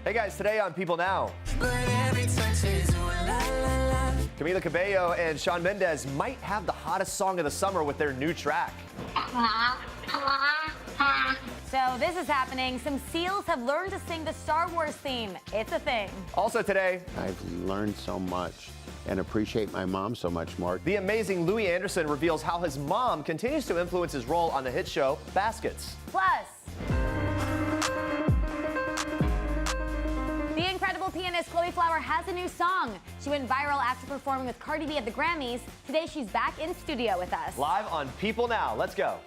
Hey guys, today on People Now. Camila Cabello and Shawn Mendes might have the hottest song of the summer with their new track. So this is happening. Some SEALs have learned to sing the Star Wars theme. It's a thing. Also today, I've learned so much and appreciate my mom so much more. the amazing Louie Anderson reveals how his mom continues to influence his role on the hit show Baskets. Plus, the incredible pianist Chloe Flower has a new song. She went viral after performing with Cardi B at the Grammys. Today she's back in studio with us. Live on People Now. Let's go.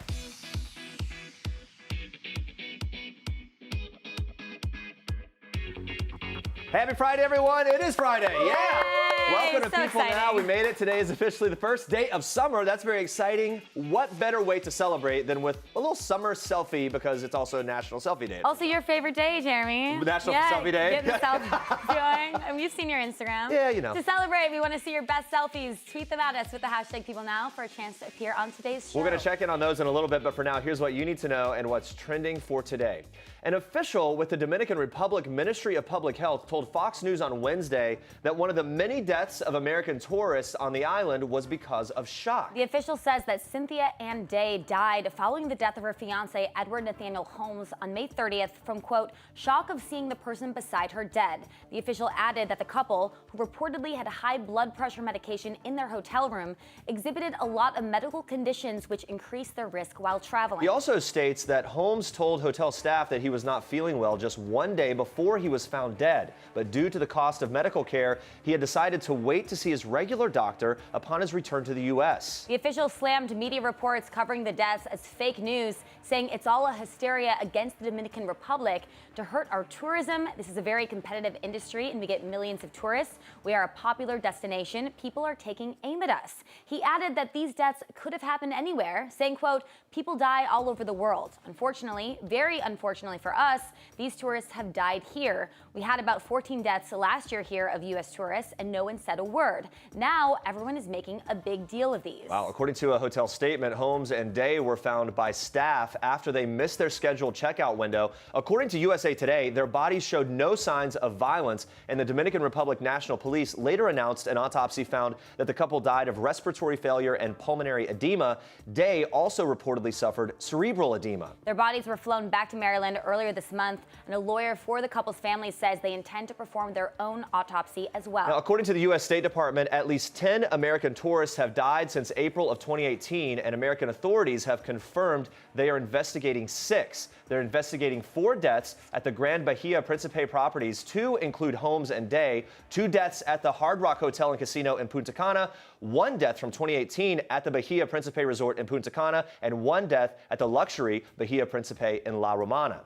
Happy Friday, everyone. It is Friday. Yeah. Welcome to so People exciting. Now. We made it. Today is officially the first day of summer. That's very exciting. What better way to celebrate than with a little summer selfie, because it's also National Selfie Day. Also your favorite day, Jeremy. National Selfie Day? Get the selfie going. And we've seen your Instagram. Yeah, you know. To celebrate, we want to see your best selfies. Tweet them at us with the hashtag PeopleNow for a chance to appear on today's show. We're going to check in on those in a little bit, but for now, here's what you need to know and what's trending for today. An official with the Dominican Republic Ministry of Public Health told Fox News on Wednesday that one of the many deaths of American tourists on the island was because of shock. The official says that Cynthia Ann Day died following the death of her fiancé, Edward Nathaniel Holmes, on May 30th from, quote, shock of seeing the person beside her dead. The official added that the couple, who reportedly had high blood pressure medication in their hotel room, exhibited a lot of medical conditions which increased their risk while traveling. He also states that Holmes told hotel staff that he was not feeling well just one day before he was found dead. But due to the cost of medical care, he had decided to wait to see his regular doctor upon his return to the U.S. The official slammed media reports covering the deaths as fake news, saying it's all a hysteria against the Dominican Republic to hurt our tourism. This is a very competitive industry and we get millions of tourists. We are a popular destination. People are taking aim at us. He added that these deaths could have happened anywhere, saying, quote, people die all over the world. Unfortunately, very unfortunately for us, these tourists have died here. We had about 14 deaths last year here of U.S. tourists and no one said a word. Now everyone is making a big deal of these. Wow. According to a hotel statement, Holmes and Day were found by staff after they missed their scheduled checkout window. According to USA Today, their bodies showed no signs of violence, and the Dominican Republic National Police later announced an autopsy found that the couple died of respiratory failure and pulmonary edema. Day also reportedly suffered cerebral edema. Their bodies were flown back to Maryland earlier this month, and a lawyer for the couple's family says they intend to perform their own autopsy as well. Now, according to the U.S. State Department, at least 10 American tourists have died since April of 2018, and American authorities have confirmed they are investigating 6. They're investigating 4 deaths at the Grand Bahia Principe properties. 2 include Holmes and Day, 2 deaths at the Hard Rock Hotel and Casino in Punta Cana, 1 death from 2018 at the Bahia Principe Resort in Punta Cana, and 1 death at the luxury Bahia Principe in La Romana.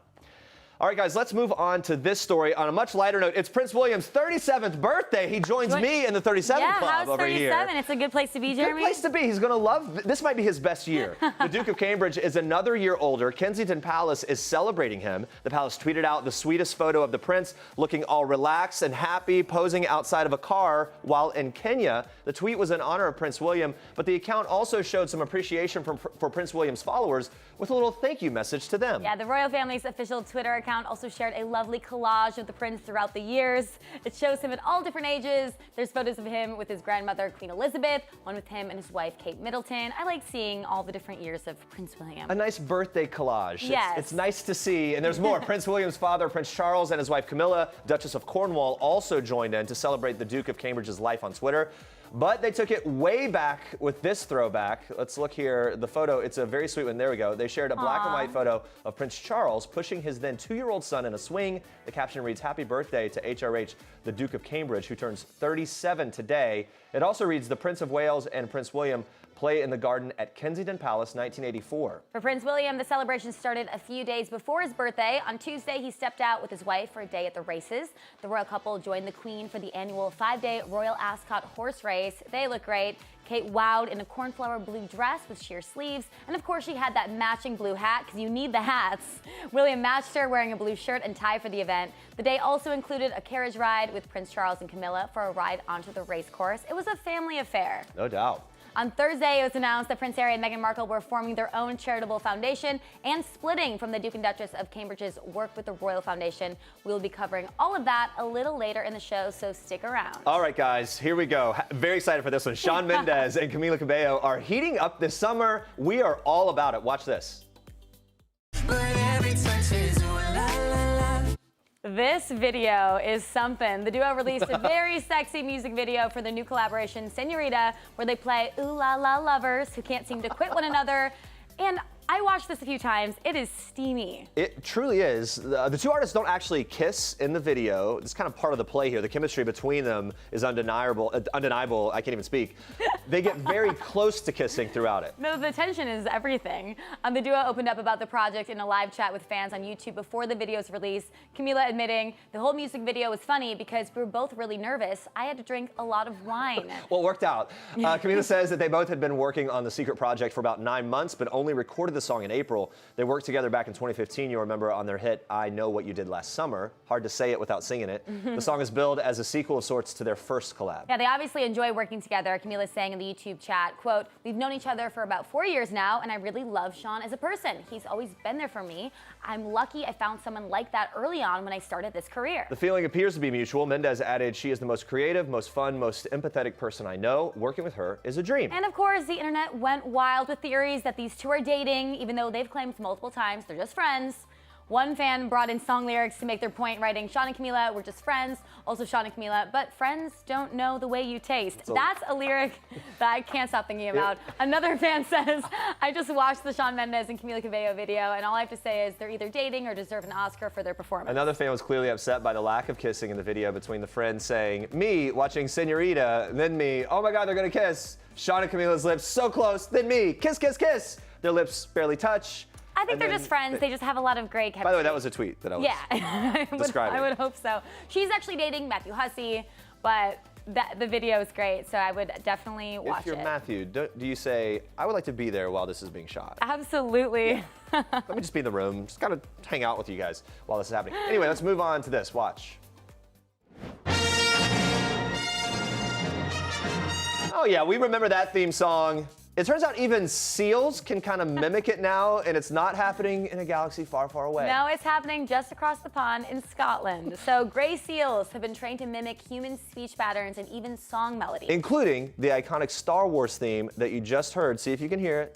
All right, guys, let's move on to this story. On a much lighter note, it's Prince William's 37th birthday. He joins me in the 37 Club over here. Yeah, how's 37? It's a good place to be, Jeremy. Good place to be. He's going to love, this might be his best year. The Duke of Cambridge is another year older. Kensington Palace is celebrating him. The palace tweeted out the sweetest photo of the prince looking all relaxed and happy, posing outside of a car while in Kenya. The tweet was in honor of Prince William, but the account also showed some appreciation for Prince William's followers with a little thank you message to them. Yeah, the royal family's official Twitter account also shared a lovely collage of the prince throughout the years. It shows him at all different ages. There's photos of him with his grandmother, Queen Elizabeth, one with him and his wife, Kate Middleton. I like seeing all the different years of Prince William. A nice birthday collage. Yes. It's nice to see. And there's more. Prince William's father, Prince Charles, and his wife Camilla, Duchess of Cornwall, also joined in to celebrate the Duke of Cambridge's life on Twitter. But they took it way back with this throwback. Let's look here. The photo, it's a very sweet one. There we go. They shared a black and white photo of Prince Charles pushing his then 2-year-old son in a swing. The caption reads, "Happy birthday to HRH, the Duke of Cambridge, who turns 37 today." It also reads, "The Prince of Wales and Prince William play in the garden at Kensington Palace, 1984. For Prince William, the celebration started a few days before his birthday. On Tuesday, he stepped out with his wife for a day at the races. The royal couple joined the Queen for the annual 5-day Royal Ascot horse race. They look great. Kate wowed in a cornflower blue dress with sheer sleeves. And of course, she had that matching blue hat, because you need the hats. William matched her wearing a blue shirt and tie for the event. The day also included a carriage ride with Prince Charles and Camilla for a ride onto the race course. It was a family affair. No doubt. On Thursday, it was announced that Prince Harry and Meghan Markle were forming their own charitable foundation and splitting from the Duke and Duchess of Cambridge's work with the Royal Foundation. We'll be covering all of that a little later in the show, so stick around. All right, guys, here we go. Very excited for this one. Shawn Mendes and Camila Cabello are heating up this summer. We are all about it. Watch this. This video is something. The duo released a very sexy music video for their new collaboration, Señorita, where they play ooh la la lovers who can't seem to quit one another. And I watched this a few times. It is steamy. It truly is. The two artists don't actually kiss in the video. It's kind of part of the play here. The chemistry between them is undeniable. I can't even speak. They get very close to kissing throughout it. No, the tension is everything. The duo opened up about the project in a live chat with fans on YouTube before the video's release. Camila admitting the whole music video was funny because we were both really nervous. I had to drink a lot of wine. Well, it worked out. Camila says that they both had been working on the secret project for about 9 months, but only recorded the song in April. They worked together back in 2015, you'll remember, on their hit I Know What You Did Last Summer. Hard to say it without singing it. The song is billed as a sequel of sorts to their first collab. Yeah, they obviously enjoy working together. Camila saying in the YouTube chat, quote, "We've known each other for about 4 years now, and I really love Shawn as a person. He's always been there for me. I'm lucky I found someone like that early on when I started this career." The feeling appears to be mutual. Mendes added, "She is the most creative, most fun, most empathetic person I know. Working with her is a dream." And of course, the internet went wild with theories that these two are dating, even though they've claimed multiple times they're just friends. One fan brought in song lyrics to make their point, writing, "Shawn and Camila, we're just friends. Also Shawn and Camila, but friends don't know the way you taste." That's a lyric that I can't stop thinking about. Another fan says, "I just watched the Shawn Mendes and Camila Cabello video, and all I have to say is they're either dating or deserve an Oscar for their performance." Another fan was clearly upset by the lack of kissing in the video between the friends, saying, "Me watching Señorita, then me, oh my God, they're gonna kiss. Shawn and Camila's lips so close, then me, kiss, kiss, kiss. Their lips barely touch." I think they're just friends. They just have a lot of great chemistry. By the way, that was a tweet that I was describing. I would hope so. She's actually dating Matthew Hussey, but the video is great, so I would definitely watch it. If you're Matthew, do you say, "I would like to be there while this is being shot"? Absolutely. Yeah. Let me just be in the room, just kind of hang out with you guys while this is happening. Anyway, let's move on to this. Watch. Oh yeah, we remember that theme song. It turns out even seals can kind of mimic it now, and it's not happening in a galaxy far, far away. No, it's happening just across the pond in Scotland. So gray seals have been trained to mimic human speech patterns and even song melodies. Including the iconic Star Wars theme that you just heard. See if you can hear it.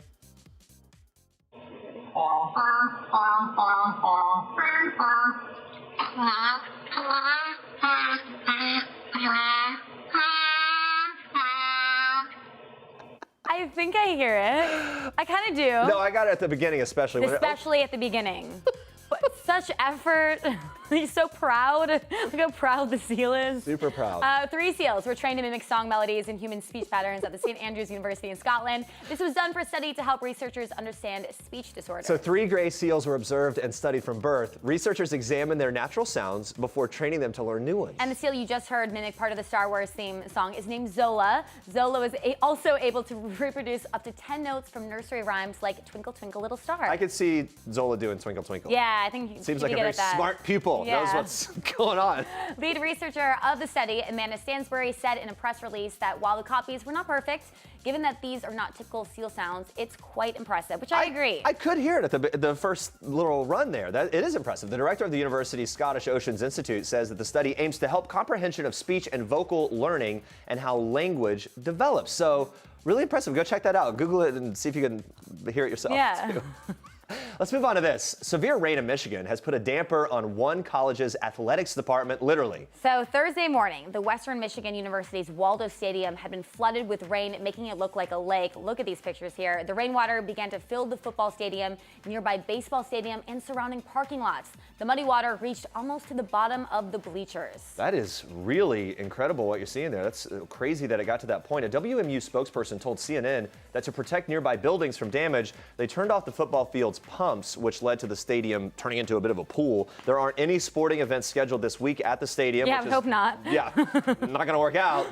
I think I hear it. I kind of do. No, I got it at the beginning, especially. Especially at the beginning. But such effort. He's so proud. Look how proud the seal is. Super proud. 3 seals were trained to mimic song melodies and human speech patterns at the St. Andrews University in Scotland. This was done for a study to help researchers understand speech disorders. So 3 gray seals were observed and studied from birth. Researchers examined their natural sounds before training them to learn new ones. And the seal you just heard mimic part of the Star Wars theme song is named Zola. Zola was also able to reproduce up to 10 notes from nursery rhymes like Twinkle Twinkle Little Star. I could see Zola doing Twinkle Twinkle. Yeah, I think seems like a very smart pupil. Yeah. Knows what's going on. Lead researcher of the study, Amanda Stansbury, said in a press release that while the copies were not perfect, given that these are not typical seal sounds, it's quite impressive, which I agree. I could hear it at the first little run there. It is impressive. The director of the university's Scottish Oceans Institute says that the study aims to help comprehension of speech and vocal learning and how language develops. So really impressive. Go check that out. Google it and see if you can hear it yourself. Yeah. Too. Let's move on to this. Severe rain in Michigan has put a damper on one college's athletics department, literally. So Thursday morning, the Western Michigan University's Waldo Stadium had been flooded with rain, making it look like a lake. Look at these pictures here. The rainwater began to fill the football stadium, nearby baseball stadium, and surrounding parking lots. The muddy water reached almost to the bottom of the bleachers. That is really incredible what you're seeing there. That's crazy that it got to that point. A WMU spokesperson told CNN that to protect nearby buildings from damage, they turned off the football field towards pumps, which led to the stadium turning into a bit of a pool. There aren't any sporting events scheduled this week at the stadium. Yeah, I hope not. Yeah, not going to work out.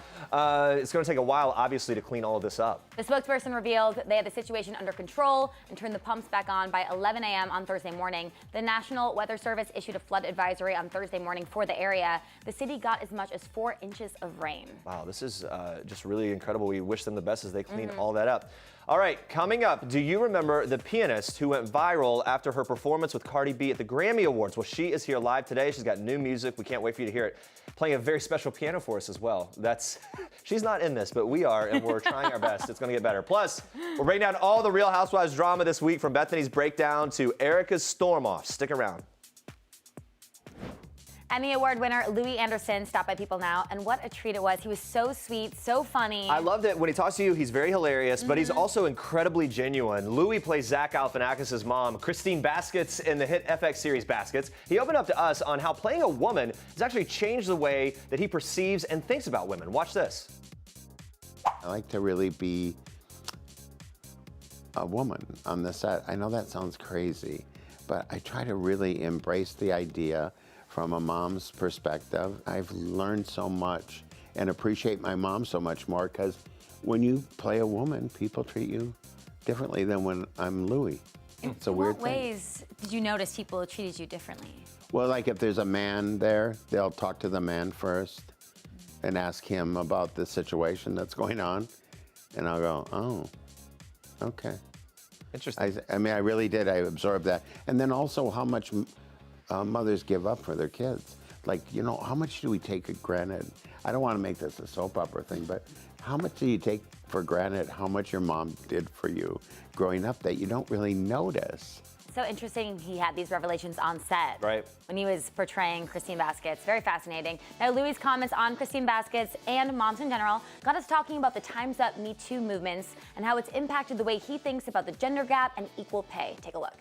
It's going to take a while, obviously, to clean all of this up. The spokesperson revealed they had the situation under control and turned the pumps back on by 11 a.m. on Thursday morning. The National Weather Service issued a flood advisory on Thursday morning for the area. The city got as much as 4 inches of rain. Wow, this is just really incredible. We wish them the best as they clean all that up. All right, coming up, do you remember the pianist who went viral after her performance with Cardi B at the Grammy Awards? Well, she is here live today. She's got new music. We can't wait for you to hear it. Playing a very special piano for us as well. She's not in this, but we are, and we're trying our best. It's going to get better. Plus, we're breaking down all the Real Housewives drama this week, from Bethany's breakdown to Erica's storm off. Stick around. Emmy Award winner Louie Anderson stopped by People Now, and what a treat it was. He was so sweet, so funny. I loved it. When he talks to you, he's very hilarious, but he's also incredibly genuine. Louie plays Zach Galifianakis' mom, Christine Baskets, in the hit FX series Baskets. He opened up to us on how playing a woman has actually changed the way that he perceives and thinks about women. Watch this. I like to really be a woman on the set. I know that sounds crazy, but I try to really embrace the idea from a mom's perspective. I've learned so much and appreciate my mom so much more, because when you play a woman, people treat you differently than when I'm Louie. It's a weird thing. In what ways did you notice people treated you differently? Well, like if there's a man there, they'll talk to the man first and ask him about the situation that's going on. And I'll go, oh, okay. Interesting. I mean, I really did. I absorbed that. And then also how much mothers give up for their kids. Like, you know, how much do we take for granted? I don't want to make this a soap opera thing, but how much do you take for granted how much your mom did for you growing up that you don't really notice? So interesting he had these revelations on set. Right. When he was portraying Christine Baskets. Very fascinating. Now, Louie's comments on Christine Baskets and moms in general got us talking about the Time's Up Me Too movements and how it's impacted the way he thinks about the gender gap and equal pay. Take a look.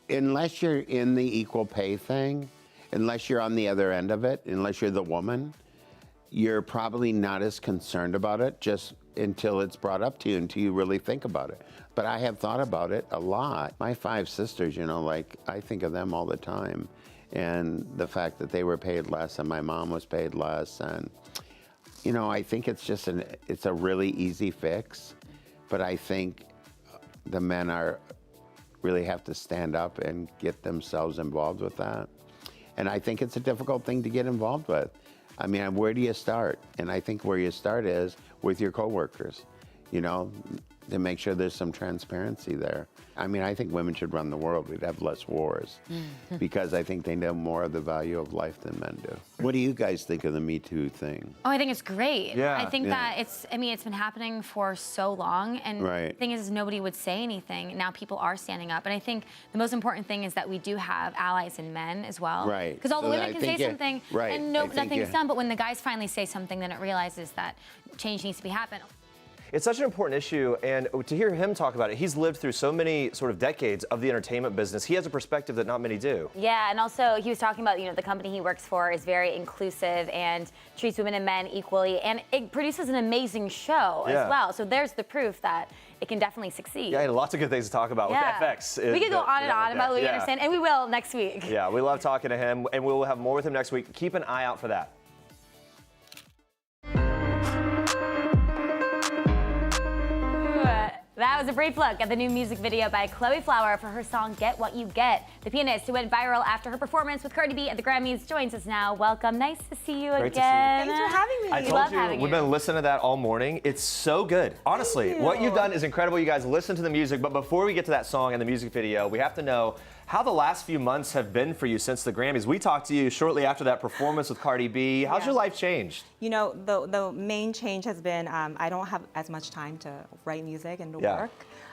Unless you're in the equal pay thing, unless you're on the other end of it, unless you're the woman, you're probably not as concerned about it just until it's brought up to you, until you really think about it. But I have thought about it a lot. My 5 sisters, you know, like, I think of them all the time. And the fact that they were paid less and my mom was paid less. And, you know, I think it's just it's a really easy fix. But I think the men really have to stand up and get themselves involved with that. And I think it's a difficult thing to get involved with. I mean, where do you start? And I think where you start is with your coworkers, you know, to make sure there's some transparency there. I mean, I think women should run the world. We'd have less wars because I think they know more of the value of life than men do. What do you guys think of the Me Too thing? Oh, I think it's great. Yeah. I think that it's been happening for so long, and the thing is nobody would say anything. Now people are standing up, and I think the most important thing is that we do have allies in men as well. Right. Because all the women can say something, and nothing's done, but when the guys finally say something, then it realizes that change needs to be happening. It's such an important issue, and to hear him talk about it, he's lived through so many sort of decades of the entertainment business. He has a perspective that not many do. Yeah, and also he was talking about, you know, the company he works for is very inclusive and treats women and men equally, and it produces an amazing show as well. So there's the proof that it can definitely succeed. Yeah, he had lots of good things to talk about with FX. We could go on and on about Louie Anderson, and we will next week. Yeah, we love talking to him, and we'll have more with him next week. Keep an eye out for that. That was a brief look at the new music video by Chloe Flower for her song Get What You Get. The pianist who went viral after her performance with Cardi B at the Grammys joins us now. Welcome. Nice to see you Great again. To see you. Thanks for having me. I told you, we've been listening to that all morning. It's so good. Honestly, what you've done is incredible. You guys listen to the music, but before we get to that song and the music video, we have to know how the last few months have been for you since the Grammys. We talked to you shortly after that performance with Cardi B. How's your life changed? You know, the main change has been I don't have as much time to write music and to work.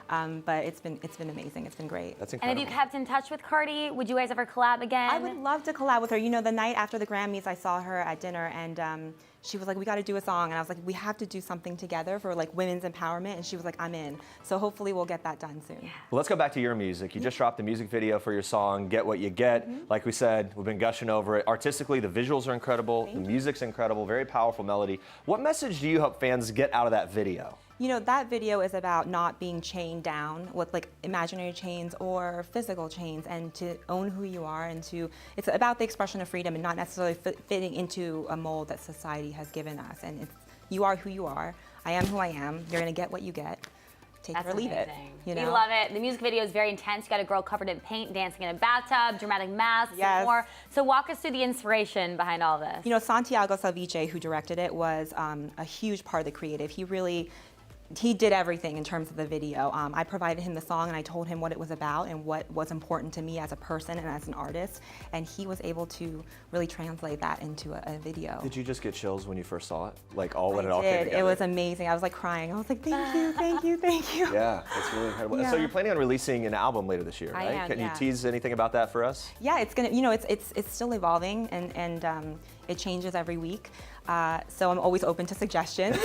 But it's been amazing. It's been great. That's incredible. And have you kept in touch with Cardi? Would you guys ever collab again? I would love to collab with her. You know, the night after the Grammys, I saw her at dinner, and she was like, "We got to do a song," and I was like, "We have to do something together for like women's empowerment." And she was like, "I'm in." So hopefully we'll get that done soon. Yeah. Well, let's go back to your music. You just dropped the music video for your song, Get What You Get. Like we said, we've been gushing over it. Artistically, the visuals are incredible. The music's incredible. Very powerful melody. What message do you hope fans get out of that video? You know, that video is about not being chained down with like imaginary chains or physical chains, and to own who you are, and it's about the expression of freedom and not necessarily fitting into a mold that society has given us. And you are who you are. I am who I am. You're gonna get what you get. Take it or leave it. You know? We love it. The music video is very intense. You got a girl covered in paint, dancing in a bathtub, dramatic masks, and more. So walk us through the inspiration behind all this. You know, Santiago Salvice, who directed it, was a huge part of the creative. He did everything in terms of the video. I provided him the song and I told him what it was about and what was important to me as a person and as an artist, and he was able to really translate that into a video. Did you just get chills when you first saw it? Like when it I all came did. together? It was amazing. I was like crying. I was like, thank you, thank you, thank you. Yeah, it's really incredible. Yeah. So you're planning on releasing an album later this year, I right? am, Can you yeah. tease anything about that for us? Yeah, it's gonna. You know, it's still evolving and it changes every week. So I'm always open to suggestions.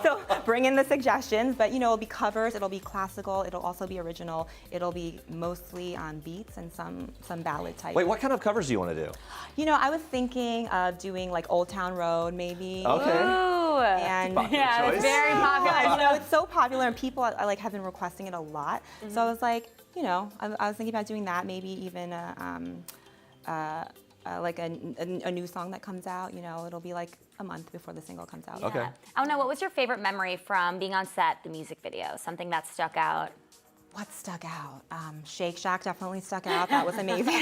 So bring in the suggestions. But you know, it'll be covers. It'll be classical. It'll also be original. It'll be mostly on beats and some ballad type. Wait, what kind of covers do you want to do? You know, I was thinking of doing like Old Town Road, maybe. Okay. Ooh. And Yeah, choice. it's very popular. you know, it's so popular and people like have been requesting it a lot. So I was like, you know, I was thinking about doing that, maybe even like a new song that comes out. You know, it'll be like a month before the single comes out. Okay. Oh no, what was your favorite memory from being on set, the music video? Something that stuck out? What stuck out? Shake Shack definitely stuck out. That was amazing.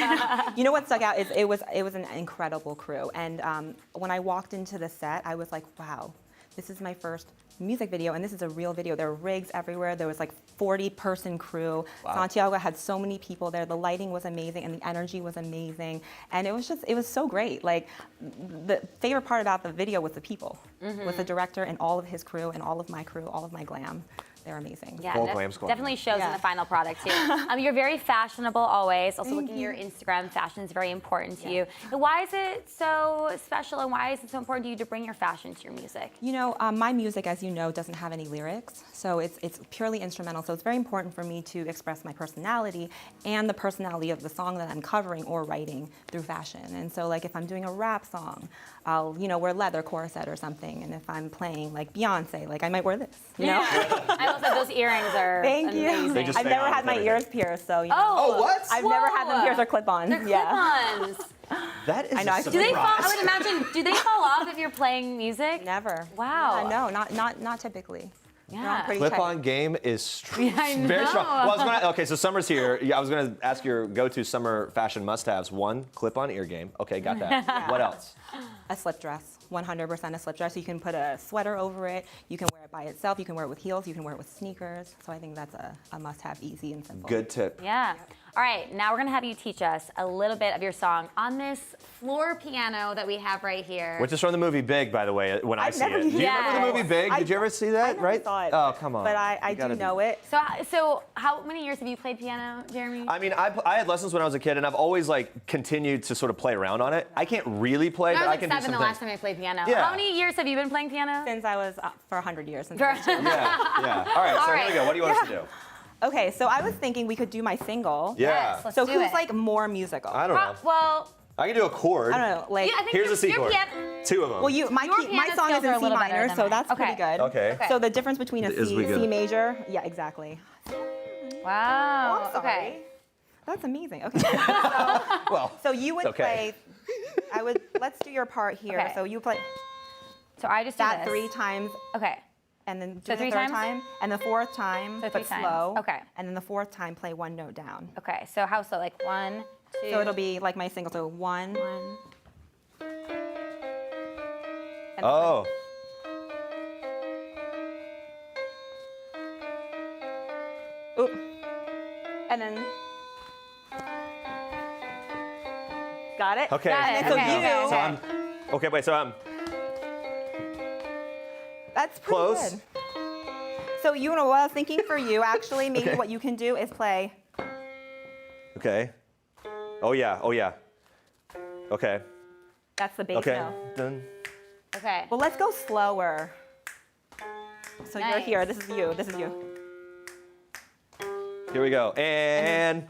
You know what stuck out is it was an incredible crew. And when I walked into the set, I was like, wow, this is my first music video, and this is a real video. There were rigs everywhere. There was like 40-person crew. Wow. Santiago had so many people there. The lighting was amazing, and the energy was amazing. And it was so great. Like, the favorite part about the video was the people, with the director and all of his crew and all of my crew, all of my glam. They're amazing. Yeah, Full glam squad. definitely shows in Yeah. the final product too. You're very fashionable always. Also looking at your Instagram, fashion is very important to you. And why is it so special, and why is it so important to you to bring your fashion to your music? You know, my music, as you know, doesn't have any lyrics, so it's purely instrumental. So it's very important for me to express my personality and the personality of the song that I'm covering or writing through fashion. And so, like, if I'm doing a rap song, I'll, you know, wear leather corset or something. And if I'm playing like Beyonce, like I might wear this. You know? I will say those earrings are Thank you. amazing. They just I've stay never on had with my everything. ears pierced, so you know. Oh, what? I've never had them pierced or clip-on. They're Yeah. clip-ons. That is I know, a I Do they fall? I surprise. would imagine. Do they fall off if you're playing music? Never. Wow. Yeah, no, not typically. They're Yeah. on pretty tight. Clip-on game is I very strong. know. Well, okay, so summer's here. Yeah, I was gonna ask your go-to summer fashion must-haves. One, clip-on ear game. Okay, got that. What else? A slip dress, 100% a slip dress. You can put a sweater over it. You can wear it by itself. You can wear it with heels. You can wear it with sneakers. So I think that's a must-have, easy and simple. Good tip. Yeah. All right, now we're gonna have you teach us a little bit of your song on this floor piano that we have right here. Which is from the movie Big, by the way, when I I've see never it. Do you Yeah. remember the movie Big? Did you ever see that? I never right? saw it. Oh, come on. But I You do gotta know it. So how many years have you played piano, Jeremy? I mean, I had lessons when I was a kid, and I've always like continued to sort of play around on it. I can't really play, I but was I can like do 7 some the last things. time I played piano. Yeah. How many years have you been playing piano? Since I was for 100 years. Since For- I was 2. Yeah. All right, so here we go. What do you want us to do? Okay, so I was thinking we could do my single. Yeah. Yes, let's So do who's it. like more musical? I don't know. Well, I can do a chord. I don't know. Like, yeah, I think Here's your, a C your chord. piano. 2 of them. well, Your my piano song skills is are a in C little better minor, than so mine. that's pretty Okay. good. Okay. So the difference between a Is we good? C major, yeah, exactly. Wow. Oh, I'm sorry. Okay. That's amazing. Okay. Well, So you would okay. play. Let's do your part here. Okay. So you play So I just do that this. 3 times, Okay. and then do So the 3 third times? time, and the 4th time, So 3 but times. slow. Okay. And then the 4th time, play 1 note down. Okay. So how so? Like 1, 2. So it'll be like my single. So 1. 1. And Oh. Oop. And then. Got it? Okay. Got it. And then so Okay. you. So I'm. Okay, wait. So I'm. That's pretty Close. good. So you know what I was thinking for you, actually, maybe Okay. what you can do is play. Okay. Oh yeah. Oh yeah. Okay. That's the bass Okay. note. Done. Okay. Well, let's go slower. So you're Nice. here. This is you. This is you. Here we go. And.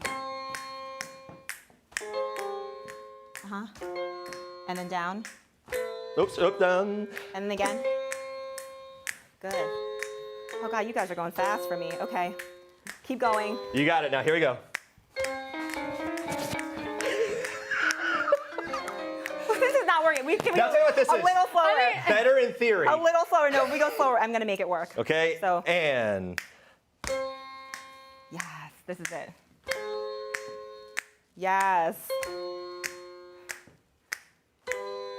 And then down. Oops. Up. Done. And then again. Good. Oh God, you guys are going fast for me. Okay, keep going. You got it. Now here we go. This is not working. Can we Now go tell you what this a is. little slower? Better in theory. A little slower. No, we go slower. I'm gonna make it work. Okay. So. And Yes, this is it. Yes.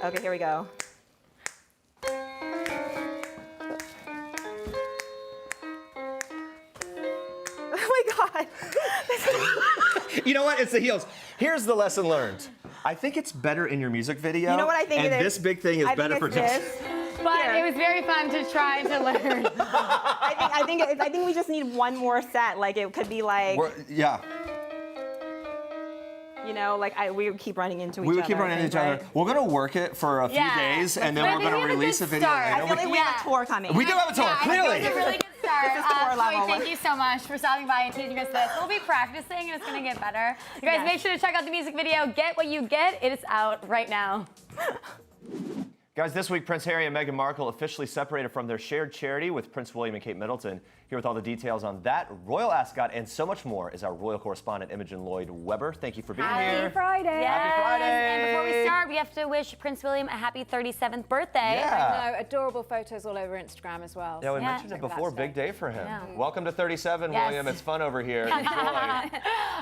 Okay, here we go. Oh my God. you know what? It's the heels. Here's the lesson learned. I think it's better in your music video. You know what I think and it is? this big thing is I better think for it's this. But Here. it was very fun to try to learn. I think we just need one more set. Like it could be like, Yeah. you know, like we would keep running into each other. We would keep running into each other. We're gonna work it for a few days, and then But we're we gonna have a release good a video start. later. I feel like we have a tour coming. We do have a tour, Yeah, clearly. I think it's a really good start. This is tour level. Chloe, thank you so much for stopping by and teaching us this. We'll be practicing, and it's going to get better. You guys, Yes. make sure to check out the music video. Get what you get. It is out right now. Guys, this week, Prince Harry and Meghan Markle officially separated from their shared charity with Prince William and Kate Middleton. Here with all the details on that, royal ascot, and so much more is our royal correspondent, Imogen Lloyd-Webber. Thank you for being here. Happy Friday. Happy Friday. And before we start, we have to wish Prince William a happy 37th birthday. Yeah. No, adorable photos all over Instagram as well. Yeah, we Yeah. mentioned it Check that before. out Big today. day for him. Yeah. Welcome to 37, Yes. William. It's fun over here. Enjoy. All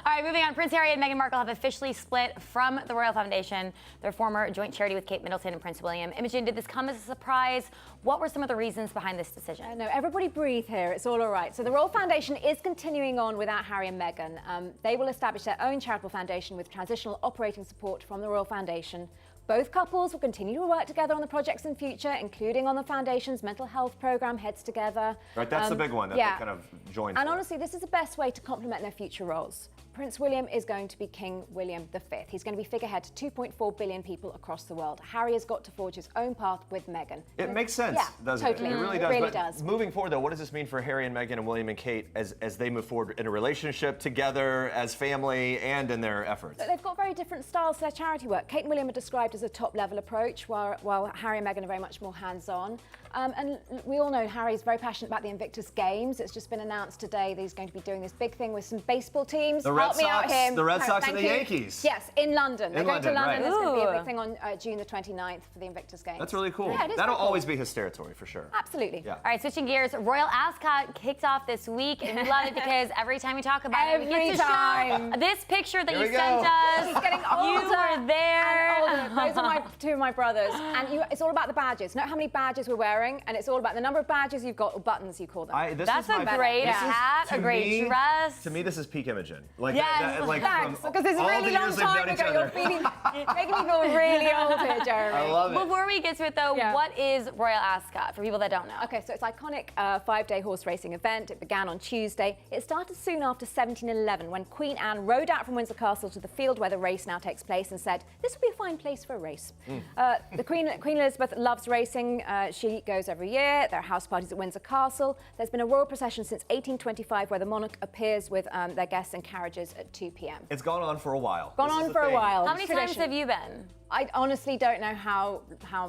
right, moving on. Prince Harry and Meghan Markle have officially split from the Royal Foundation, their former joint charity with Kate Middleton and Prince William. Imogen, did this come as a surprise? What were some of the reasons behind this decision? No, everybody breathe here. It's all right. So the Royal Foundation is continuing on without Harry and Meghan. They will establish their own charitable foundation with transitional operating support from the Royal Foundation. Both couples will continue to work together on the projects in future, including on the Foundation's mental health program, Heads Together. Right, that's the big one that they kind of joined. And for. honestly, this is the best way to complement their future roles. Prince William is going to be King William V. He's going to be figurehead to 2.4 billion people across the world. Harry has got to forge his own path with Meghan. It makes sense, Yeah, doesn't totally. it? It really It does. really But does. moving forward, though, what does this mean for Harry and Meghan and William and Kate as they move forward in a relationship together, as family, and in their efforts? They've got very different styles to their charity work. Kate and William are described as a top-level approach, while Harry and Meghan are very much more hands-on. And we all know Harry's very passionate about the Invictus Games. It's just been announced today that he's going to be doing this big thing with some baseball teams. The Red Help me out Sox- here. the Red Sox Thank and the you. Yankees. Yes, in London. They're going to London, London. right. There's going to be a Ooh. big thing on June the 29th for the Invictus Games. That's really cool. Yeah, it is That'll very cool. always be his territory, for sure. Absolutely. Yeah. All right, switching gears, Royal Ascot kicked off this week, and we love it because every time we talk about it, we get Every to time. show this picture that Here you we sent go. us. He's getting older. You were there. And older. Those are two of my brothers. And it's all about the badges. Note how many badges we're wearing, and it's all about the number of badges you've got, or buttons you call them. That's a great hat, a great dress. To me, this is peak Imogen. Like, Yes. like Thanks, from because it's a all really the long years they've time known each ago. You're other. making me feel really old here, Jeremy. I love it. Before we get to it, though, Yeah. what is Royal Ascot for people that don't know? Okay, so it's an iconic 5-day horse racing event. It began on Tuesday. It started soon after 1711 when Queen Anne rode out from Windsor Castle to the field where the race now takes place and said, this would be a fine place for a race. The Queen Elizabeth loves racing. She goes every year. There are house parties at Windsor Castle. There's been a royal procession since 1825 where the monarch appears with their guests in carriages at 2 p.m. It's gone on for a while. Gone This is on the for a thing. while. How many times Tradition. have you been? I honestly don't know how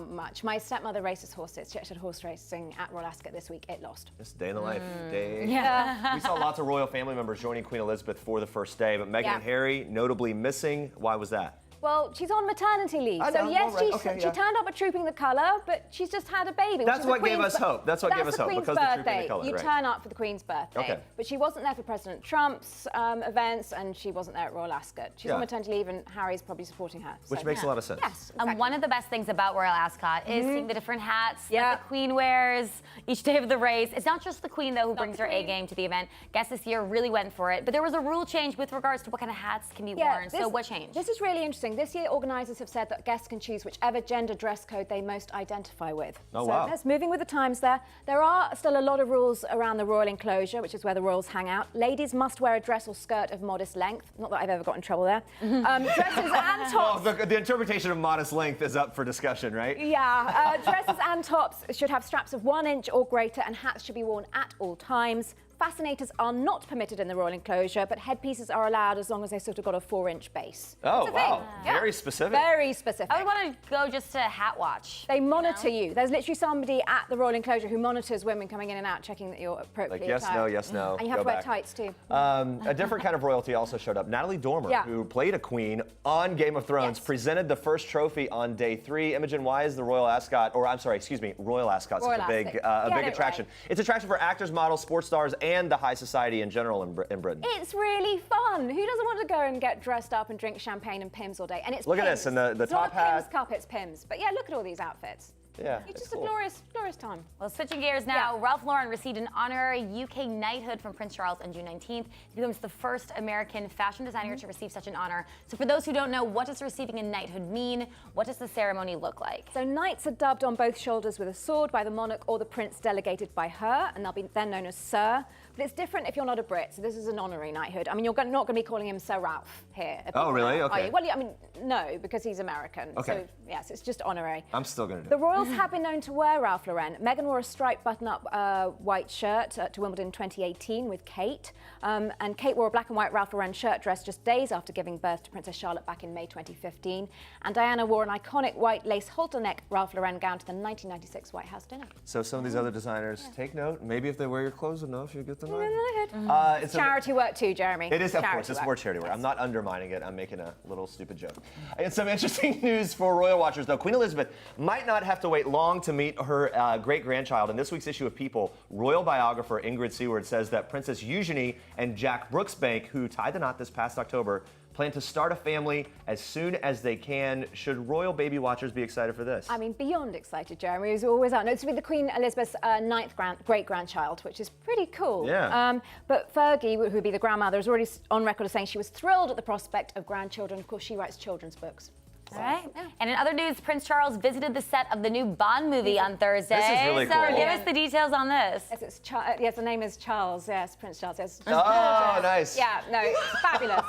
much. My stepmother races horses. She actually had horse racing at Royal Ascot this week. It lost. Just day in the life. Day. Yeah. We saw lots of royal family members joining Queen Elizabeth for the first day, but Meghan Yeah. and Harry notably missing. Why was that? Well, she's on maternity leave, I so know, yes, all right, okay, she yeah. turned up at Trooping the Colour, but she's just had a baby. which That's is the what gave Queen's us hope. That's what gave us the hope, Queen's because of Trooping the birthday. Colour, You right. turn up for the Queen's birthday. Okay. But she wasn't there for President Trump's events, and she wasn't there at Royal Ascot. She's on Yeah. maternity leave, and Harry's probably supporting her. Which so, makes yeah. a lot of sense. Yes, And exactly. one of the best things about Royal Ascot is seeing the different hats Yeah. that the Queen wears each day of the race. It's not just the Queen, though, who brings the her Queen. A-game to the event. Guests this year really went for it. But there was a rule change with regards to what kind of hats can be worn. So what changed? This is really interesting. This year, organisers have said that guests can choose whichever gender dress code they most identify with. Oh, so wow. that's moving with the times there. There are still a lot of rules around the royal enclosure, which is where the royals hang out. Ladies must wear a dress or skirt of modest length. Not that I've ever got in trouble there. Dresses and Well, tops. the interpretation of modest length is up for discussion, right? Yeah, dresses and tops should have straps of 1 inch or greater, and hats should be worn at all times. fascinators are not permitted in the royal enclosure, but headpieces are allowed as long as they sort of got a 4-inch base. Oh, It's a wow. thing. Very specific. Very specific. I would want to go just to hat watch. They monitor you. There's literally somebody at the royal enclosure who monitors women coming in and out, checking that you're appropriately Like, yes, attired. no, yes, no. And you have Go to wear back. tights too. A different kind of royalty also showed up. Natalie Dormer, Yeah. who played a queen on Game of Thrones, Yes. presented the first trophy on day 3. Imogen, why is the royal ascot, or I'm sorry, excuse me, royal ascot such a big, Get it attraction? right. It's attraction for actors, models, sports stars, and the high society in general in Britain. It's really fun. Who doesn't want to go and get dressed up and drink champagne and Pimm's all day? And it's Look at Pimm's. this, and the it's top not a Pimm's hat. cup, it's Pimm's. But yeah, look at all these outfits. Yeah, It's just cool. a glorious, glorious time. Well, switching gears now, Ralph Lauren received an honorary UK knighthood from Prince Charles on June 19th. He becomes the first American fashion designer to receive such an honor. So for those who don't know, what does receiving a knighthood mean? What does the ceremony look like? So knights are dubbed on both shoulders with a sword by the monarch or the prince delegated by her, and they'll be then known as Sir. But it's different if you're not a Brit, so this is an honorary knighthood. I mean, you're not going to be calling him Sir Ralph here. at Oh, really? People, are Okay. you? Well, yeah, I mean, no, because he's American. Okay. So, yes, it's just honorary. I'm still going to do The it. royals have been known to wear Ralph Lauren. Meghan wore a striped button-up white shirt to Wimbledon in 2018 with Kate. And Kate wore a black and white Ralph Lauren shirt dress just days after giving birth to Princess Charlotte back in May 2015. And Diana wore an iconic white lace halter-neck Ralph Lauren gown to the 1996 White House dinner. So some of these other designers, take note. Maybe if they wear your clothes enough, you get the Knighthood. knighthood. It's Charity work too, Jeremy. It is, of Charity course. It's work. more charity work. I'm not undermining it. I'm making a little stupid joke. And some interesting news for royal watchers, though. Queen Elizabeth might not have to wait long to meet her great-grandchild. In this week's issue of People, royal biographer Ingrid Seward says that Princess Eugenie and Jack Brooksbank, who tied the knot this past October, plan to start a family as soon as they can. Should royal baby watchers be excited for this? I mean, beyond excited, Jeremy, who's always out. No, it's with the Queen Elizabeth's ninth great-grandchild, which is pretty cool. Yeah. But Fergie, who would be the grandmother, is already on record as saying she was thrilled at the prospect of grandchildren. Of course, she writes children's books. All right. And in other news, Prince Charles visited the set of the new Bond movie on Thursday. This is really so cool. give us the details on this. Yes, yes, the name is Charles. Yes, Prince Charles. Yes. Oh, nice. Yeah, no, fabulous.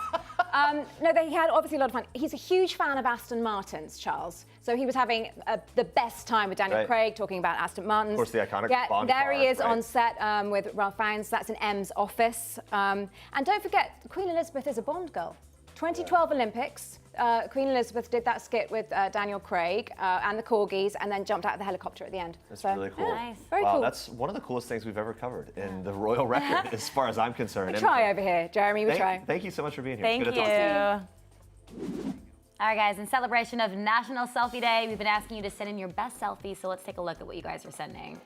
No, they had obviously a lot of fun. He's a huge fan of Aston Martins, Charles. So he was having the best time with Daniel Right. Craig talking about Aston Martins. Of course, the iconic Yeah, Bond there car, he is right. on set with Ralph Fiennes. That's in M's office. And don't forget, Queen Elizabeth is a Bond girl. 2012 Olympics, Queen Elizabeth did that skit with Daniel Craig and the Corgis, and then jumped out of the helicopter at the end. That's So, really cool. yeah, Nice. Very Wow, cool. that's one of the coolest things we've ever covered in the royal record, as far as I'm concerned. We And try over here, Jeremy. We try. Thank you so much for being here. Thank It's you. good to talk to you. All right, guys, in celebration of National Selfie Day, we've been asking you to send in your best selfie, so let's take a look at what you guys are sending.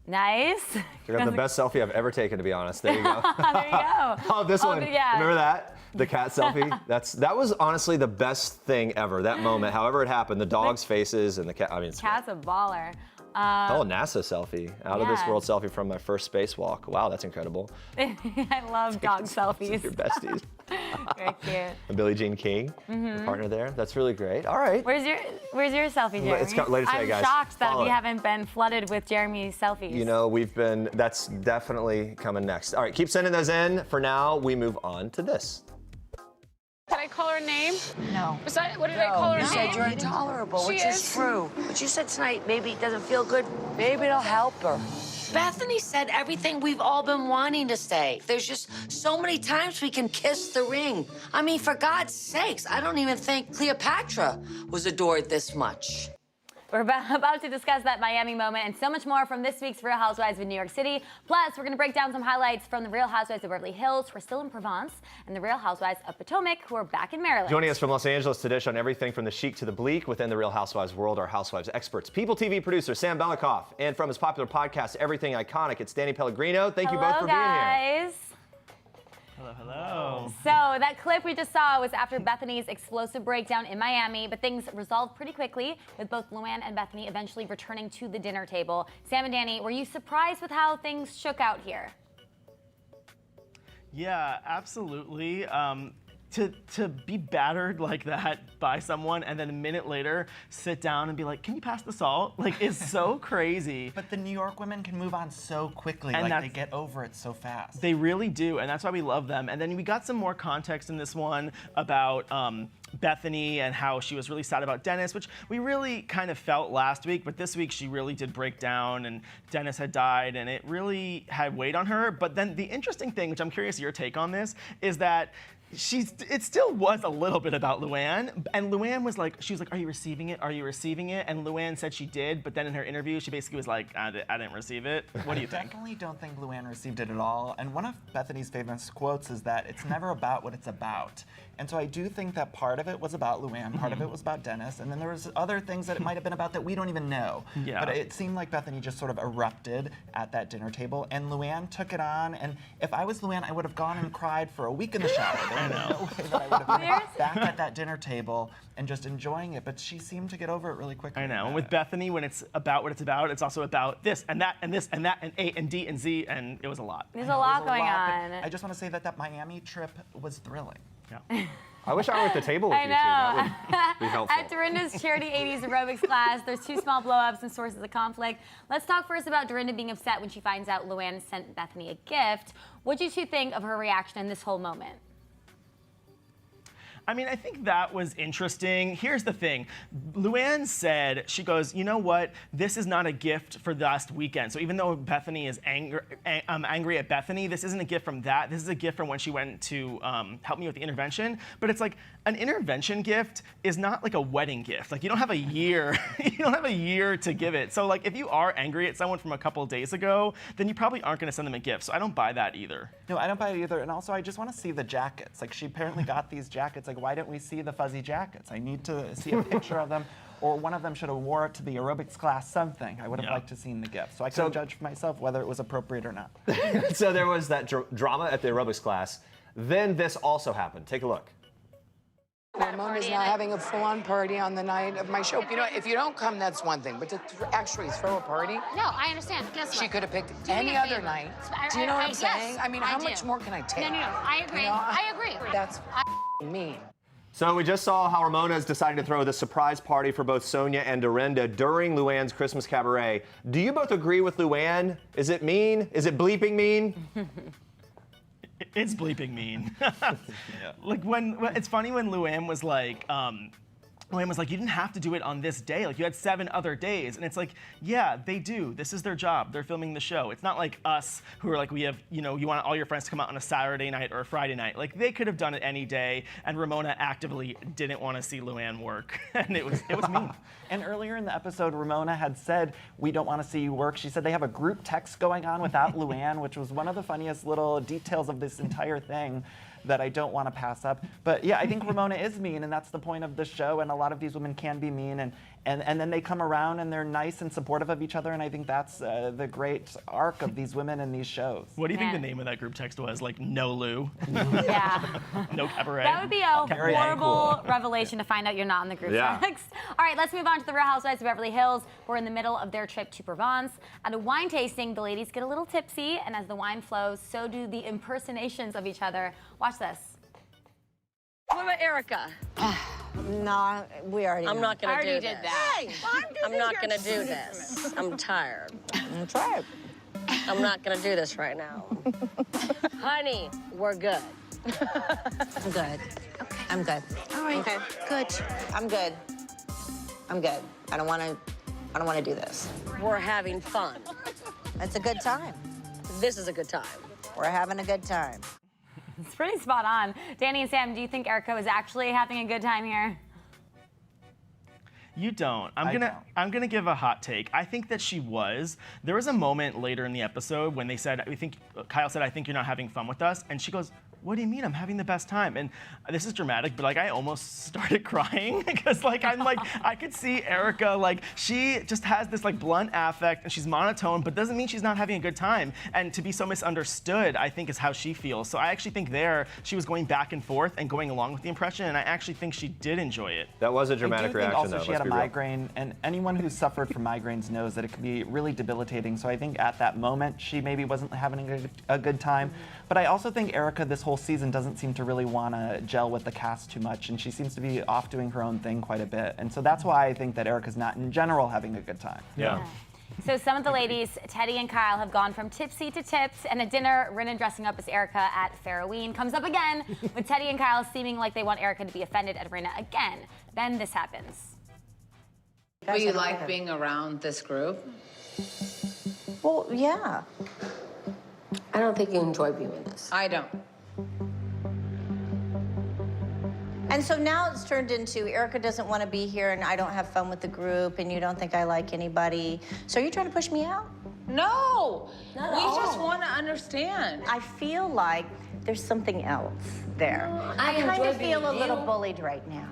Nice. You got the best selfie I've ever taken, to be honest. There you go. There you go. Oh, this one. Yeah. Remember that? The cat selfie? That was honestly the best thing ever, that moment. However it happened, the dog's faces and the cat. I mean, it's Cat's a baller. oh, NASA selfie. Out of this Yeah. world selfie from my first spacewalk. Wow, that's incredible. I love dog selfies. Your besties. Very cute. And Billie Jean King, your partner there. That's really great. All right. Where's your selfie, Jeremy? It's got- later today, I'm guys. shocked that Follow we it. haven't been flooded with Jeremy's selfies. You know, that's definitely coming next. All right, keep sending those in. For now, we move on to this. Did I call her name? No. What did I call her You name? said you're intolerable, She which is is. true. But you said tonight maybe it doesn't feel good. Maybe it'll help her. Bethany said everything we've all been wanting to say. There's just so many times we can kiss the ring. I mean, for God's sakes, I don't even think Cleopatra was adored this much. We're about to discuss that Miami moment and so much more from this week's Real Housewives of New York City. Plus, we're going to break down some highlights from the Real Housewives of Beverly Hills, who are still in Provence, and the Real Housewives of Potomac, who are back in Maryland. Joining us from Los Angeles to dish on everything from the chic to the bleak within the Real Housewives world are Housewives experts. People TV producer Sam Belikoff, and from his popular podcast, Everything Iconic, it's Danny Pellegrino. Thank you both for being here. Guys. Hello, hello. So that clip we just saw was after Bethany's explosive breakdown in Miami, but things resolved pretty quickly with both Luann and Bethany eventually returning to the dinner table. Sam and Danny, were you surprised with how things shook out here? Yeah, absolutely. to be battered like that by someone and then a minute later sit down and be like, can you pass the salt? Like, is so crazy. But the New York women can move on so quickly. And like, they get over it so fast. They really do, and that's why we love them. And then we got some more context in this one about Bethany and how she was really sad about Dennis, which we really kind of felt last week, but this week she really did break down, and Dennis had died, and it really had weighed on her. But then the interesting thing, which I'm curious your take on this, is that it still was a little bit about Luann, and Luann was like, she was like, are you receiving it? Are you receiving it? And Luann said she did, but then in her interview, she basically was like, I didn't receive it. What do you think? I definitely don't think Luann received it at all. And one of Bethany's famous quotes is that it's never about what it's about. And so I do think that part of it was about Luann, part of it was about Dennis, and then there was other things that it might have been about that we don't even know. Yeah. But it seemed like Bethany just sort of erupted at that dinner table, and Luann took it on, and if I was Luann, I would have gone and cried for a week in the shower. There was no way that I would have been back at that dinner table and just enjoying it, but she seemed to get over it really quickly. I know, and with Bethany, when it's about what it's about, it's also about this and that and this and that and A and D and Z, and it was a lot. There's a lot going on. I just want to say that Miami trip was thrilling. Yeah. I wish I were at the table with I you know. two. That would be helpful. At Dorinda's charity 80s aerobics class, there's 2 small blow-ups and sources of conflict. Let's talk first about Dorinda being upset when she finds out Luann sent Bethany a gift. What did you two think of her reaction in this whole moment? I mean, I think that was interesting. Here's the thing. Luann said, she goes, you know what? This is not a gift for last weekend. So even though Bethany is angry at Bethany, this isn't a gift from that. This is a gift from when she went to help me with the intervention. But it's like, an intervention gift is not like a wedding gift. Like, you don't have a year. You don't have a year to give it. So like, if you are angry at someone from a couple of days ago, then you probably aren't gonna send them a gift. So I don't buy that either. No, I don't buy it either. And also, I just want to see the jackets. Like, she apparently got these jackets. Like, why don't we see the fuzzy jackets? I need to see a picture of them. Or one of them should have wore it to the aerobics class, something. I would have liked to seen the gift. So I couldn't judge for myself whether it was appropriate or not. So there was that drama at the aerobics class. Then this also happened. Take a look. Ramona's now having a full-on party on the night of my show. You know, if you don't come, that's one thing. But to actually throw a party? No, I understand. Guess what? She could have picked any other night. Do you know what I'm saying? I mean, how much more can I take? No. I agree. You know, I agree. That's mean. So we just saw how Ramona has decided to throw the surprise party for both Sonia and Dorinda during Luann's Christmas cabaret. Do you both agree with Luann? Is it mean? Is it bleeping mean? It's bleeping mean. Like it's funny when Luann was like, you didn't have to do it on this day. Like, you had 7 other days. And it's like, yeah, they do. This is their job. They're filming the show. It's not like us who are like, we have, you want all your friends to come out on a Saturday night or a Friday night. Like, they could have done it any day. And Ramona actively didn't want to see Luann work. And it was mean. And earlier in the episode, Ramona had said, we don't want to see you work. She said they have a group text going on without Luann, which was one of the funniest little details of this entire thing that I don't want to pass up. But yeah, I think Ramona is mean, and that's the point of the show, and a lot of these women can be mean, and then they come around and they're nice and supportive of each other, and I think that's the great arc of these women in these shows. What do you think the name of that group text was? Like, no Lou? Yeah. No cabaret? That would be a horrible revelation to find out you're not in the group text. All right, let's move on to the Real Housewives of Beverly Hills. We're in the middle of their trip to Provence. At a wine tasting, the ladies get a little tipsy, and as the wine flows, so do the impersonations of each other. Watch this. What about Erica? No, we already I'm not going to do did this. that. Hey, I'm not going to do this. I'm tired. that's right. I'm not going to do this right now. Honey, we're good. I'm good. Okay. I'm good. All right. Okay. Good. I'm good. I'm good. I don't want to do this. We're having fun. It's a good time. This is a good time. We're having a good time. It's pretty spot on. Danny and Sam, do you think Erica was actually having a good time here? You don't. I'm gonna give a hot take. I think that she was. There was a moment later in the episode when they said, Kyle said, I think you're not having fun with us, and she goes, what do you mean? I'm having the best time. And this is dramatic, but like I almost started crying because like I could see Erica, like she just has this like blunt affect and she's monotone, but doesn't mean she's not having a good time. And to be so misunderstood, I think is how she feels. So I actually think she was going back and forth and going along with the impression, and I actually think she did enjoy it. That was a dramatic reaction, also, though. Also, she had a migraine, and anyone who's suffered from migraines knows that it can be really debilitating. So I think at that moment, she maybe wasn't having a good time. But I also think Erica, this whole whole season doesn't seem to really want to gel with the cast too much, and she seems to be off doing her own thing quite a bit. And so that's why I think that Erica's not, in general, having a good time. Yeah. So some of the ladies, Teddy and Kyle, have gone from tipsy to tips, and at dinner, Rinna dressing up as Erica at Farroween comes up again, with Teddy and Kyle seeming like they want Erica to be offended at Rinna again. Then this happens. Do you like being around this group? Well, yeah. I don't think you enjoy being with us. I don't. And so now it's turned into Erica doesn't want to be here and I don't have fun with the group and you don't think I like anybody. So are you trying to push me out? No! Not We at all. just want to understand. I feel like there's something else there. I kind enjoy of feel being a little you. bullied right now.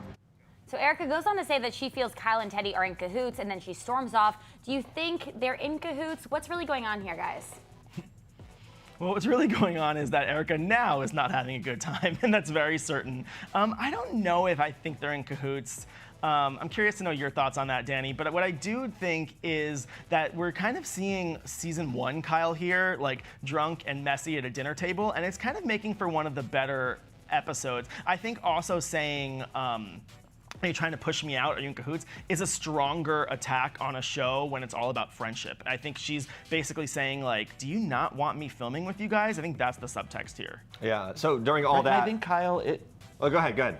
So Erica goes on to say that she feels Kyle and Teddy are in cahoots, and then she storms off. Do you think they're in cahoots? What's really going on here, guys? Well, what's really going on is that Erica now is not having a good time, and that's very certain. I don't know if I think they're in cahoots. I'm curious to know your thoughts on that, Danny, but what I do think is that we're kind of seeing season 1 Kyle here, like drunk and messy at a dinner table, and it's kind of making for one of the better episodes. I think also saying, are you trying to push me out? Are you in cahoots? Is a stronger attack on a show when it's all about friendship. I think she's basically saying, like, do you not want me filming with you guys? I think that's the subtext here. Yeah, so during all that... I think Kyle... Oh, go ahead.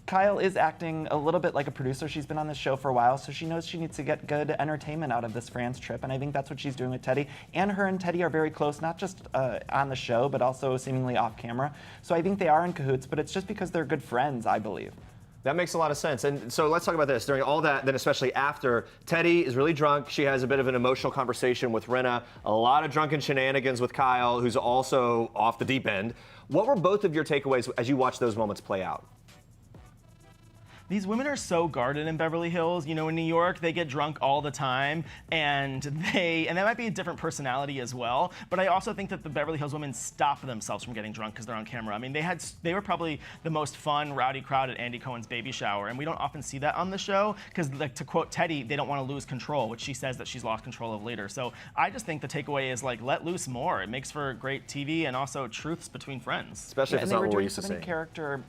Kyle is acting a little bit like a producer. She's been on this show for a while, so she knows she needs to get good entertainment out of this France trip, and I think that's what she's doing with Teddy. And her and Teddy are very close, not just on the show, but also seemingly off camera. So I think they are in cahoots, but it's just because they're good friends, I believe. That makes a lot of sense. And so let's talk about this. During all that, then especially after, Teddy is really drunk. She has a bit of an emotional conversation with Rinna. A lot of drunken shenanigans with Kyle, who's also off the deep end. What were both of your takeaways as you watched those moments play out? These women are so guarded in Beverly Hills. You know, in New York, they get drunk all the time, and that might be a different personality as well. But I also think that the Beverly Hills women stop themselves from getting drunk because they're on camera. I mean, they were probably the most fun, rowdy crowd at Andy Cohen's baby shower, and we don't often see that on the show because, like, to quote Teddy, they don't want to lose control, which she says that she's lost control of later. So I just think the takeaway is, like, let loose more. It makes for great TV and also truths between friends. Especially if it's not what we're used to seeing.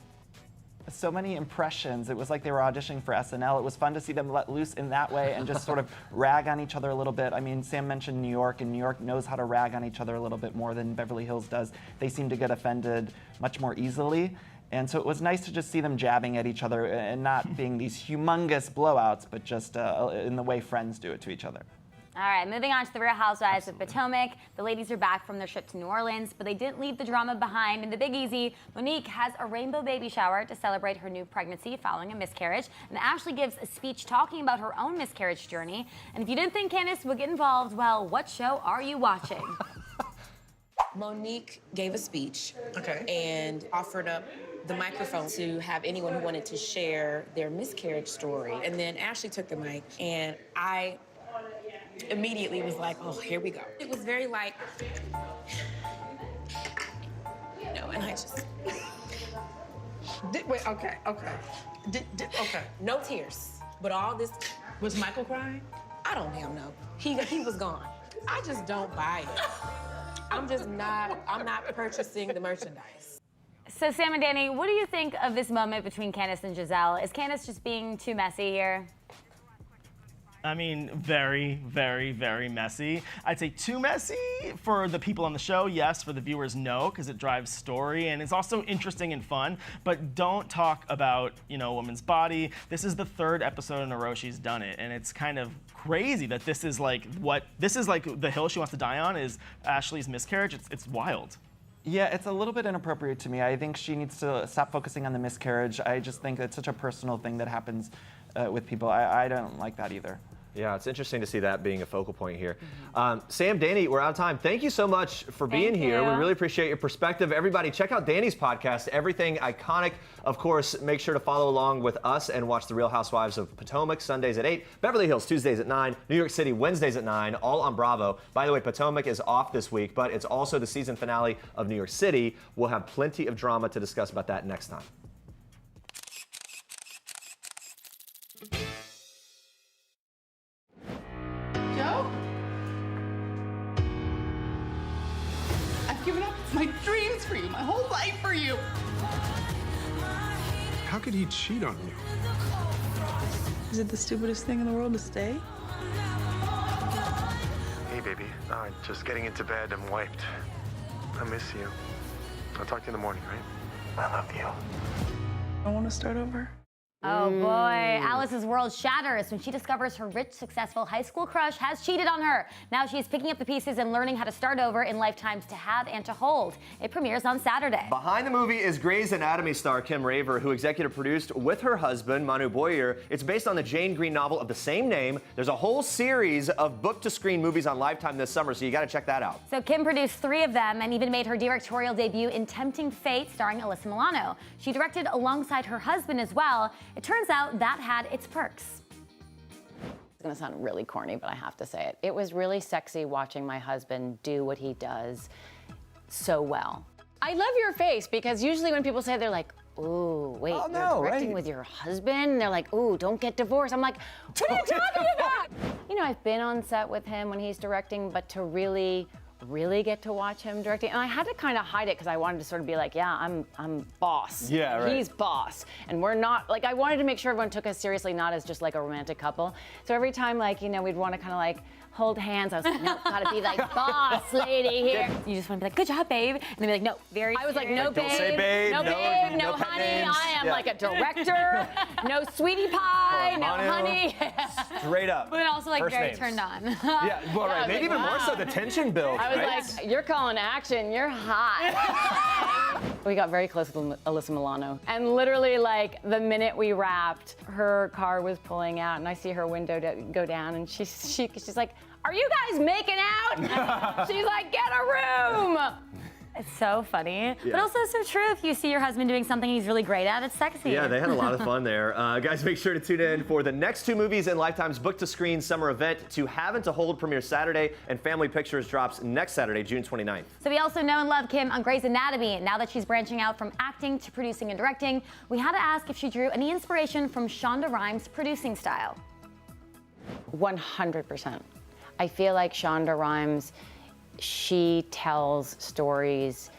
So many impressions. It was like they were auditioning for SNL. It was fun to see them let loose in that way and just sort of rag on each other a little bit. I mean, Sam mentioned New York, and New York knows how to rag on each other a little bit more than Beverly Hills does. They seem to get offended much more easily. And so it was nice to just see them jabbing at each other and not being these humongous blowouts, but just in the way friends do it to each other. All right, moving on to the Real Housewives of Potomac. The ladies are back from their trip to New Orleans, but they didn't leave the drama behind. In the Big Easy, Monique has a rainbow baby shower to celebrate her new pregnancy following a miscarriage. And Ashley gives a speech talking about her own miscarriage journey. And if you didn't think Candace would get involved, well, what show are you watching? Monique gave a speech and offered up the microphone to have anyone who wanted to share their miscarriage story. And then Ashley took the mic, and I immediately was like, oh, here we go. It was very like, you know, and I just... Wait, okay. Okay. No tears. But all this... Was Michael crying? I don't damn know. He was gone. I just don't buy it. I'm not purchasing the merchandise. So Sam and Danny, what do you think of this moment between Candace and Giselle? Is Candace just being too messy here? I mean, very, very, very messy. I'd say too messy for the people on the show, yes. For the viewers, no, because it drives story and it's also interesting and fun. But don't talk about, you know, a woman's body. This is the 3rd episode in a row she's done it, and it's kind of crazy that this is like the hill she wants to die on is Ashley's miscarriage. It's wild. Yeah, it's a little bit inappropriate to me. I think she needs to stop focusing on the miscarriage. I just think it's such a personal thing that happens with people. I don't like that either. Yeah, it's interesting to see that being a focal point here. Sam, Danny, we're out of time. Thank you so much for being here. We really appreciate your perspective. Everybody, check out Danny's podcast, Everything Iconic. Of course, make sure to follow along with us and watch The Real Housewives of Potomac, Sundays at 8, Beverly Hills, Tuesdays at 9, New York City, Wednesdays at 9, all on Bravo. By the way, Potomac is off this week, but it's also the season finale of New York City. We'll have plenty of drama to discuss about that next time. I've given up my dreams for you, my whole life for you. How could he cheat on you? Is it the stupidest thing in the world to stay? Hey, baby. Just getting into bed. I'm wiped. I miss you. I'll talk to you in the morning, right? I love you. I want to start over. Oh boy, Alice's world shatters when she discovers her rich, successful high school crush has cheated on her. Now she's picking up the pieces and learning how to start over in Lifetime's To Have and To Hold. It premieres on Saturday. Behind the movie is Grey's Anatomy star Kim Raver, who executive produced with her husband, Manu Boyer. It's based on the Jane Green novel of the same name. There's a whole series of book-to-screen movies on Lifetime this summer, so you gotta check that out. So Kim produced 3 of them and even made her directorial debut in Tempting Fate, starring Alyssa Milano. She directed alongside her husband as well. It turns out that had its perks. It's gonna sound really corny, but I have to say it. It was really sexy watching my husband do what he does so well. I love your face, because usually when people say, they're like, ooh, wait, Oh, you're no, directing right. with your husband? And they're like, ooh, don't get divorced. I'm like, what are you talking about? You know, I've been on set with him when he's directing, but to really get to watch him directing, and I had to kind of hide it because I wanted to sort of be like, yeah, I'm boss. Yeah, right. He's boss, and we're not, like, I wanted to make sure everyone took us seriously, not as just like a romantic couple. So every time, like, you know, we'd want to kind of like hold hands, I was like, no, gotta be like, boss lady here. You just want to be like, good job, babe. And they'd be like, no, very I was like, serious. no, Don't babe, say babe, no, no- babe, no, no pet honey, names. I am Yeah. like a director, no sweetie pie, no Manu. honey. Straight up. But also like First very names. turned on. Yeah, well, Yeah, I right. was Maybe like, even more so wow. the tension build. I was right? like, you're calling action, you're hot. We got very close with Alyssa Milano. And literally, like, the minute we wrapped, her car was pulling out, and I see her window go down, and she's like, are you guys making out? She's like, get a room. It's so funny, but Yeah. also so true. If you see your husband doing something he's really great at, it's sexy. Yeah, they had a lot of fun there. Guys, make sure to tune in for the next 2 movies in Lifetime's book-to-screen summer event. To Have and To Hold premieres Saturday, and Family Pictures drops next Saturday, June 29th. So we also know and love Kim on Grey's Anatomy. Now that she's branching out from acting to producing and directing, we had to ask if she drew any inspiration from Shonda Rhimes' producing style. 100%. I feel like Shonda Rhimes, she tells stories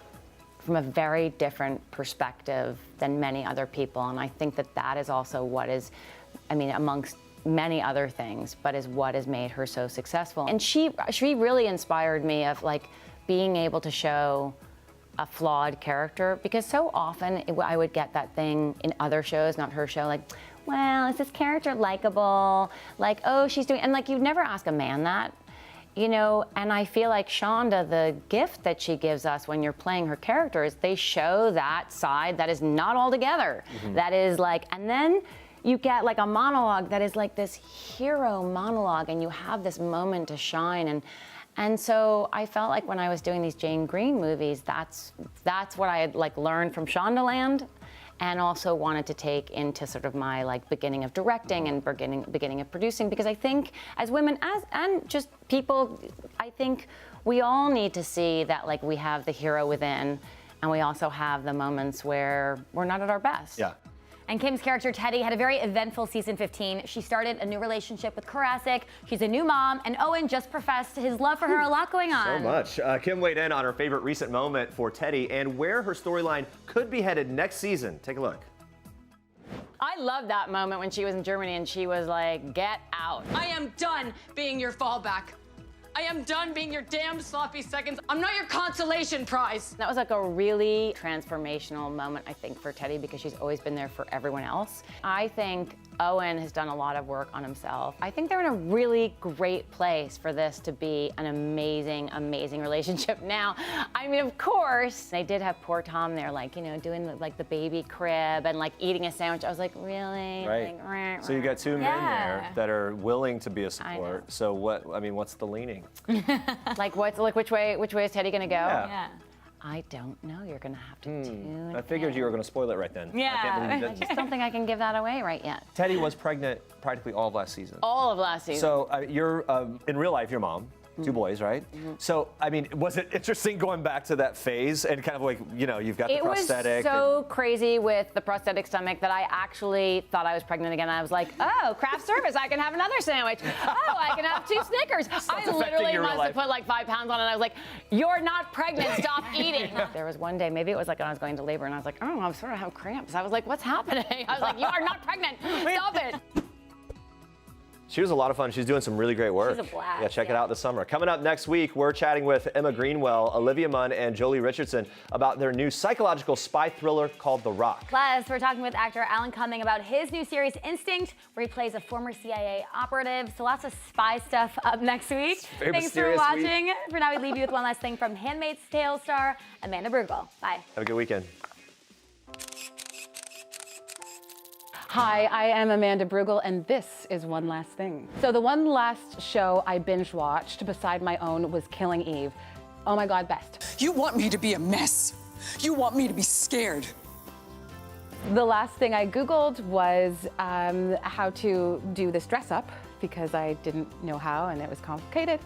from a very different perspective than many other people, and I think that that is also what is, I mean, amongst many other things, but is what has made her so successful. And she really inspired me of like being able to show a flawed character, because so often I would get that thing in other shows, not her show, like, well, is this character likable? Like, oh, she's doing, and like you'd never ask a man that, you know, and I feel like Shonda, the gift that she gives us when you're playing her character is they show that side that is not all together. That is like, and then you get like a monologue that is like this hero monologue, and you have this moment to shine. And so I felt like when I was doing these Jane Green movies, that's what I had like learned from Shondaland, and also wanted to take into sort of my like beginning of directing and beginning of producing, because I think as women and just people, I think we all need to see that like we have the hero within, and we also have the moments where we're not at our best. Yeah. And Kim's character, Teddy, had a very eventful season 15. She started a new relationship with Karasik. She's a new mom, and Owen just professed his love for her. A lot going on. So much. Kim weighed in on her favorite recent moment for Teddy and where her storyline could be headed next season. Take a look. I love that moment when she was in Germany and she was like, get out. I am done being your fallback. I am done being your damn sloppy seconds. I'm not your consolation prize. That was like a really transformational moment, I think, for Teddy, because she's always been there for everyone else. I think Owen has done a lot of work on himself. I think they're in a really great place for this to be an amazing, amazing relationship. Now, I mean, of course, they did have poor Tom there, like, you know, doing the baby crib and like eating a sandwich. I was like, really? Right. Like, So you got 2 men there that are willing to be a support. So what's the leaning? like which way is Teddy gonna go? Yeah. I don't know. You're gonna have to tune. I figured you were going to spoil it right then. I just don't think I can give that away right yet. Teddy was pregnant practically all of last season. All of last season. So you're, in real life, your mom. 2 boys, right? So, I mean, was it interesting going back to that phase and kind of like, you know, you've got the prosthetic? It was so crazy with the prosthetic stomach that I actually thought I was pregnant again. I was like, oh, craft service, I can have another sandwich. Oh, I can have 2 Snickers. I literally must have put like 5 pounds on it. I was like, you're not pregnant, stop eating. There was one day, maybe it was like when I was going to labor and I was like, oh, I sort of have cramps. I was like, what's happening? I was like, you are not pregnant, stop it. She was a lot of fun. She's doing some really great work. She's a blast. Yeah, check it out this summer. Coming up next week, we're chatting with Emma Greenwell, Olivia Munn, and Jolie Richardson about their new psychological spy thriller called The Rock. Plus, we're talking with actor Alan Cumming about his new series Instinct, where he plays a former CIA operative. So lots of spy stuff up next week. Thanks for watching. For now, we leave you with one last thing from Handmaid's Tale star Amanda Brugel. Bye. Have a good weekend. Hi, I am Amanda Brugel, and this is One Last Thing. So the one last show I binge watched beside my own was Killing Eve. Oh my God, best. You want me to be a mess. You want me to be scared. The last thing I Googled was how to do this dress up because I didn't know how and it was complicated.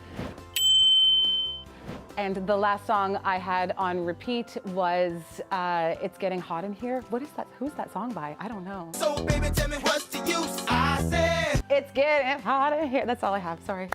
And the last song I had on repeat was It's Getting Hot in Here. What is that? Who's that song by? I don't know. So baby, tell me what's the use? I said It's getting hot in here. That's all I have, sorry.